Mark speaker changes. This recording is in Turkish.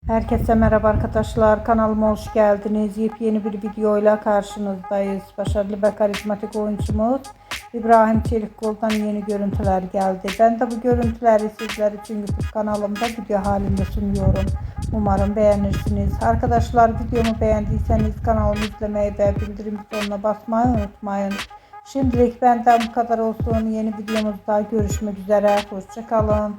Speaker 1: Herkese merhaba arkadaşlar. Kanalıma hoş geldiniz. Yepyeni bir videoyla karşınızdayız. Başarılı ve karizmatik oyuncumuz İbrahim Çelikkol'dan yeni görüntüler geldi. Ben de bu görüntüleri sizler için YouTube kanalımda video halinde sunuyorum. Umarım beğenirsiniz. Arkadaşlar, videomu beğendiyseniz kanalımı izlemeyi ve bildirim butonuna basmayı unutmayın. Şimdilik benden bu kadar olsun. Yeni videomuzda görüşmek üzere. Hoşça kalın.